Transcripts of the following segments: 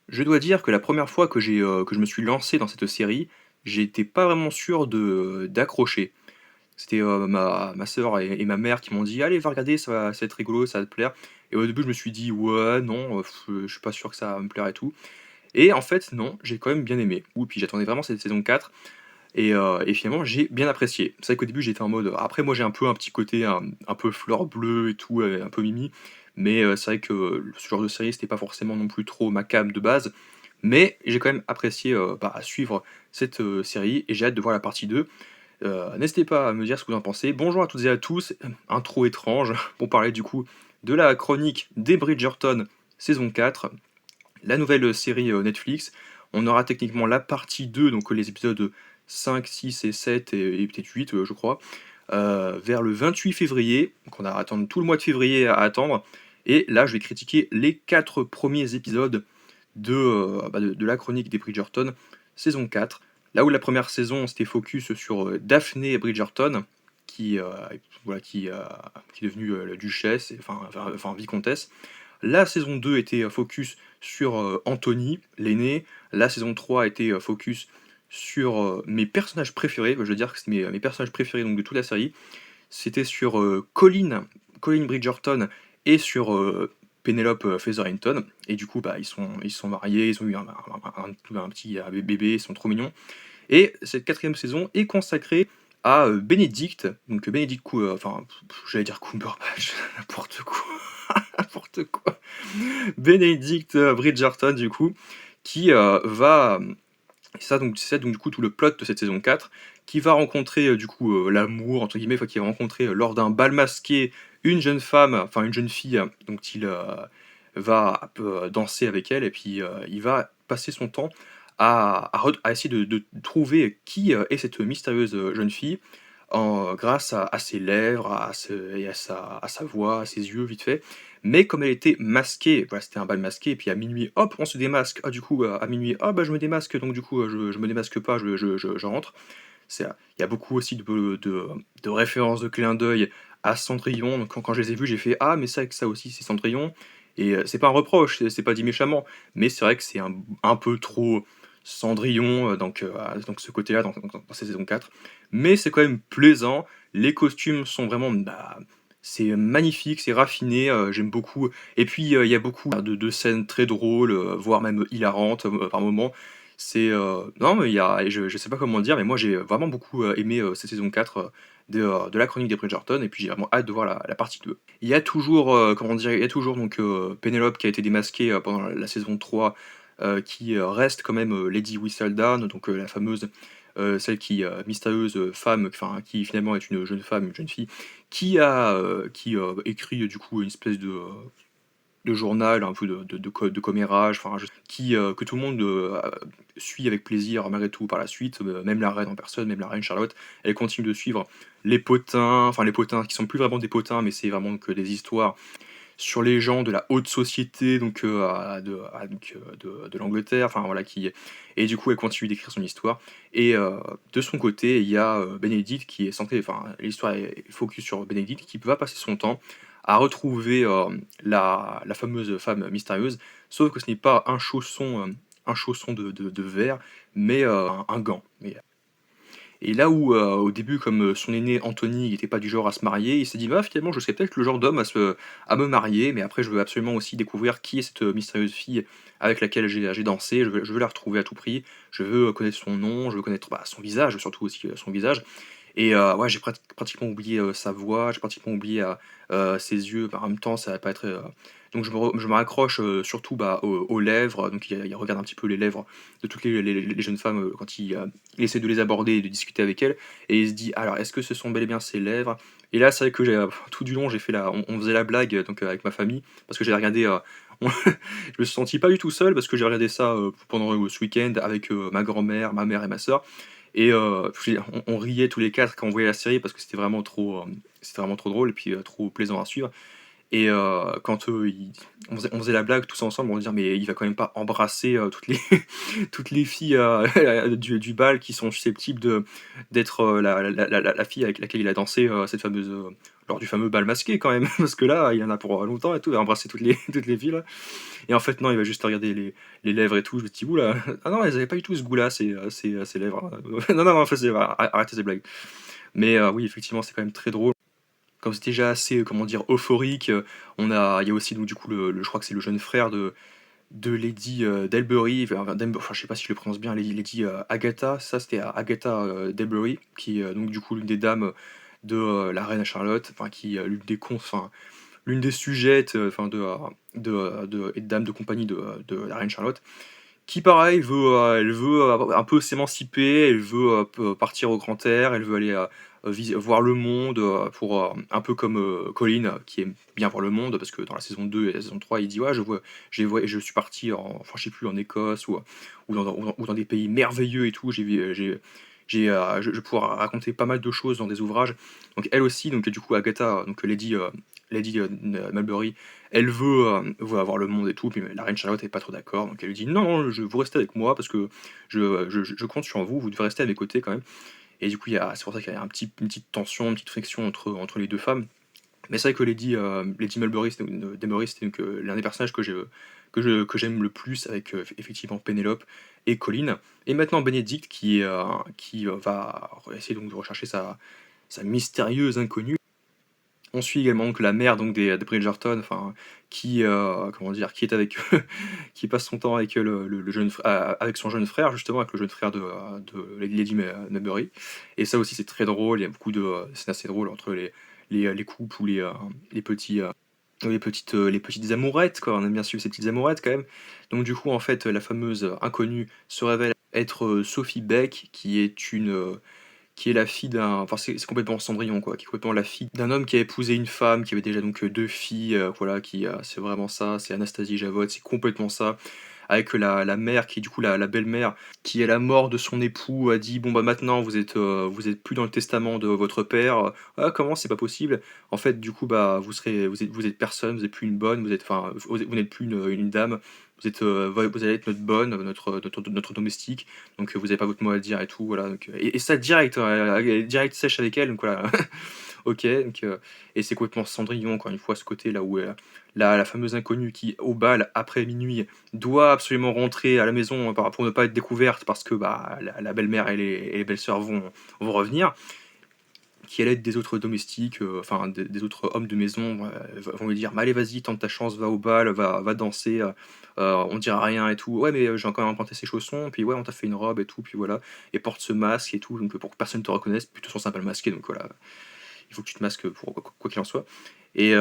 Je dois dire que la première fois que je me suis lancé dans cette série, j'étais pas vraiment sûr d'accrocher. C'était, ma sœur et ma mère qui m'ont dit: «Allez, va regarder, ça va être rigolo, ça va te plaire» et au début, je me suis dit: «Ouais, non, je suis pas sûr que ça va me plaire et tout» et en fait, non, j'ai quand même bien aimé. Ou puis j'attendais vraiment cette saison 4 et finalement, j'ai bien apprécié. C'est vrai qu'au début, j'étais en mode après moi, j'ai un petit côté un peu fleur bleue et tout, un peu mimi, mais c'est vrai que ce genre de série, c'était pas forcément non plus trop ma came de base, mais j'ai quand même apprécié, suivre cette, série et j'ai hâte de voir la partie 2. N'hésitez pas à me dire ce que vous en pensez. Bonjour à toutes et à tous, intro étrange pour parler du coup de la chronique des Bridgerton saison 4, la nouvelle série, Netflix. On aura techniquement la partie 2, donc les épisodes 5, 6 et 7 et peut-être 8, je crois, vers le 28 février. Donc on a à attendre tout le mois de février à attendre et là je vais critiquer les 4 premiers épisodes de la chronique des Bridgerton, saison 4. Là où la première saison, c'était focus sur Daphné Bridgerton, qui, voilà, qui est devenue la duchesse, enfin vicomtesse. La saison 2 était focus sur Anthony, l'aîné. La saison 3 était focus sur mes personnages préférés. Je veux dire que c'était mes personnages préférés donc, de toute la série. C'était sur Colin Bridgerton et sur Penelope Featherington. Et du coup, bah, ils sont mariés, ils ont eu un petit bébé, ils sont trop mignons. Et cette quatrième saison est consacrée à Benedict, donc Benedict, j'allais dire Cumberbatch, n'importe quoi, n'importe quoi. Benedict Bridgerton, du coup, qui va c'est ça donc du coup tout le plot de cette saison 4, qui va rencontrer du coup l'amour entre guillemets, enfin qui va rencontrer lors d'un bal masqué une jeune femme, enfin une jeune fille dont il va un peu danser avec elle et puis il va passer son temps à essayer de trouver qui est cette mystérieuse jeune fille grâce à ses lèvres, à sa voix, à ses yeux vite fait. Mais comme elle était masquée, voilà, c'était un bal masqué, et puis à minuit, hop, on se démasque. Ah, du coup, à minuit, ah bah je me démasque, donc du coup, je me démasque pas, je rentre. Il y a beaucoup aussi de références, de clins d'œil à Cendrillon. Donc, quand je les ai vus, j'ai fait ah, mais ça aussi, c'est Cendrillon. Et c'est pas un reproche, c'est pas dit méchamment, mais c'est vrai que c'est un peu trop Cendrillon, donc ce côté-là dans cette saison 4. Mais c'est quand même plaisant. Les costumes sont vraiment, bah, c'est magnifique, c'est raffiné, j'aime beaucoup. Et puis il y a beaucoup de scènes très drôles, voire même hilarantes par moments. Non, mais je sais pas comment le dire, mais moi j'ai vraiment beaucoup aimé cette saison 4 de la chronique des Bridgerton, et puis j'ai vraiment hâte de voir la partie 2. Il y a toujours, comment dire, il y a toujours donc Pénélope qui a été démasquée pendant la saison 3, qui reste quand même Lady Whistledown, donc la fameuse, celle qui, mystérieuse femme, enfin qui finalement est une jeune femme, une jeune fille, qui écrit du coup une espèce de journal, un peu de commérage, enfin, que tout le monde suit avec plaisir malgré tout par la suite, même la reine en personne, même la reine Charlotte, elle continue de suivre les potins qui sont plus vraiment des potins, mais c'est vraiment que des histoires sur les gens de la haute société, donc de l'Angleterre, enfin voilà, et du coup elle continue d'écrire son histoire. Et de son côté, il y a Benedict qui est centré, enfin l'histoire est focus sur Benedict qui va passer son temps à retrouver la fameuse femme mystérieuse, sauf que ce n'est pas un chausson de verre, mais un gant. Et là où, au début, comme, son aîné Anthony, il était pas du genre à se marier, il s'est dit: «Bah, finalement, je serais peut-être le genre d'homme à me marier, mais après je veux absolument aussi découvrir qui est cette, mystérieuse fille avec laquelle j'ai dansé. Je veux la retrouver à tout prix. Je veux, connaître son nom, je veux connaître, bah, son visage, surtout aussi, son visage». Et ouais, j'ai pratiquement oublié, sa voix, j'ai pratiquement oublié, ses yeux. Bah, en même temps, ça va pas être, donc je me raccroche, surtout, bah, aux lèvres, donc il regarde un petit peu les lèvres de toutes les jeunes femmes, quand il essaie de les aborder et de discuter avec elles, et il se dit: «Alors, est-ce que ce sont bel et bien ses lèvres?» Et là, c'est vrai que tout du long, j'ai fait la on faisait la blague, donc avec ma famille, parce que j'ai regardé, on je me suis senti pas du tout seul parce que j'ai regardé ça, pendant, ce week-end avec, ma grand-mère, ma mère et ma sœur. Et on riait tous les 4 quand on voyait la série parce que c'était vraiment trop drôle et puis, trop plaisant à suivre. Et quand, on faisait la blague tous ensemble, on se dire: «Mais il va quand même pas embrasser, toutes les toutes les filles, du bal qui sont susceptibles d'être, la fille avec laquelle il a dansé, cette fameuse, lors du fameux bal masqué quand même». Parce que là, il y en a pour, longtemps et tout, il va embrasser toutes les toutes les filles là et en fait non, il va juste regarder les lèvres et tout. Je me dis: «Ouh là, ah non, elles avaient pas du tout ce goût-là, ces lèvres, non, non, non, arrêtez ces blagues». Mais oui, effectivement, c'est quand même très drôle. Comme c'était déjà assez, comment dire, euphorique, il y a aussi donc du coup je crois que c'est le jeune frère de Lady, Delbury, enfin je sais pas si je le prononce bien, Lady, Agatha, ça c'était Agatha, Delbury qui, donc du coup l'une des dames de, la reine Charlotte, enfin qui, l'une des sujettes, enfin et dames de compagnie de la reine Charlotte, qui pareil elle veut, un peu s'émanciper, elle veut, partir au grand air, elle veut aller, voir le monde, pour, un peu comme, Colin, qui aime bien voir le monde parce que dans la saison 2 et la saison 3 il dit: «Ouais, je suis parti enfin je sais plus, en Écosse ou dans des pays merveilleux et tout, je vais pouvoir raconter pas mal de choses dans des ouvrages». Donc elle aussi, donc du coup Agatha, donc Lady, Mulberry, elle veut avoir le monde et tout, puis la reine Charlotte est pas trop d'accord, donc elle lui dit: «Non, non, vous restez avec moi parce que je compte sur vous, vous devez rester à mes côtés quand même». Et du coup, c'est pour ça qu'il y a une petite tension, une petite friction entre les deux femmes. Mais c'est vrai que Lady Mulberry, Demery, c'était donc, l'un des personnages que j'aime le plus avec, effectivement Pénélope et Colin. Et maintenant Bénédicte qui va essayer donc de rechercher sa mystérieuse inconnue. On suit également donc la mère donc des Bridgerton, enfin qui, comment dire? Qui est avec qui passe son temps avec, le jeune fr a avec son jeune frère justement, avec le jeune frère de Lady Maybury. Et ça aussi c'est très drôle, il y a beaucoup de, scènes assez drôles entre les couples ou les petits, les petites amourettes quoi, on aime bien suivre ces petites amourettes quand même. Donc du coup en fait, la fameuse, inconnue se révèle être, Sophie Beck qui est la fille d'un, enfin c'est complètement Cendrillon quoi, qui est complètement la fille d'un homme qui a épousé une femme, qui avait déjà donc, 2 filles, voilà, c'est vraiment ça, c'est Anastasie Javotte, c'est complètement ça. Avec la mère qui est du coup la belle-mère, qui à la mort de son époux a dit: «Bon bah maintenant vous êtes plus dans le testament de votre père». «Ah comment? C'est pas possible». En fait du coup bah vous êtes personne, vous êtes plus une bonne, vous n'êtes plus une dame, vous allez être notre bonne, notre domestique, donc vous avez pas votre mot à dire et tout, voilà, donc et ça direct, direct sèche avec elle, donc voilà. OK, donc et c'est complètement Cendrillon, encore une fois, ce côté-là où, la fameuse inconnue qui, au bal, après minuit, doit absolument rentrer à la maison, pour ne pas être découverte parce que, bah, la belle-mère et les belles-sœurs vont revenir, qui à l'aide des autres domestiques, enfin des autres hommes de maison, vont lui dire: «Mais allez vas-y, tente ta chance, va au bal, va danser, on dira rien et tout». «Ouais mais, j'ai quand même emprunté ses chaussons», puis «Ouais on t'a fait une robe et tout», puis voilà, et porte ce masque et tout, donc pour que personne te reconnaisse, puis de toute façon c'est un bal masqué donc voilà, il faut que tu te masques pour quoi qu'il en soit. Et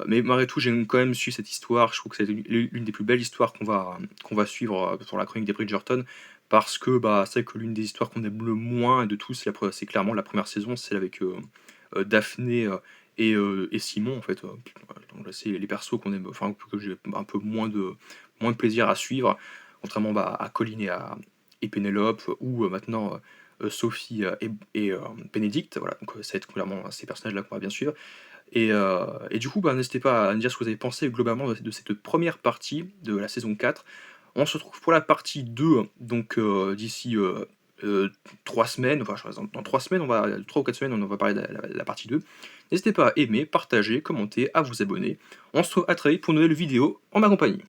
mais malgré tout, j'ai quand même suivi cette histoire. Je trouve que c'est l'une des plus belles histoires qu'on va suivre, sur la chronique des Bridgerton, parce que, bah, c'est vrai que l'une des histoires qu'on aime le moins de tous, c'est clairement la première saison, celle avec, Daphné, et Simon, en fait, donc là, c'est les persos qu'on aime, enfin, que j'ai un peu moins de plaisir à suivre, contrairement, bah, à Colin et Pénélope, ou maintenant, Sophie, et Bénédicte, voilà, donc ça va être clairement ces personnages-là qu'on va bien suivre. Et du coup, bah, n'hésitez pas à me dire ce que vous avez pensé globalement de cette première partie de la saison 4. On se retrouve pour la partie 2, donc d'ici, 3 semaines, enfin, je pense dans 3 semaines, 3 ou 4 semaines, on va parler de la partie 2. N'hésitez pas à aimer, partager, commenter, à vous abonner. On se retrouve à très vite pour une nouvelle vidéo en ma compagnie.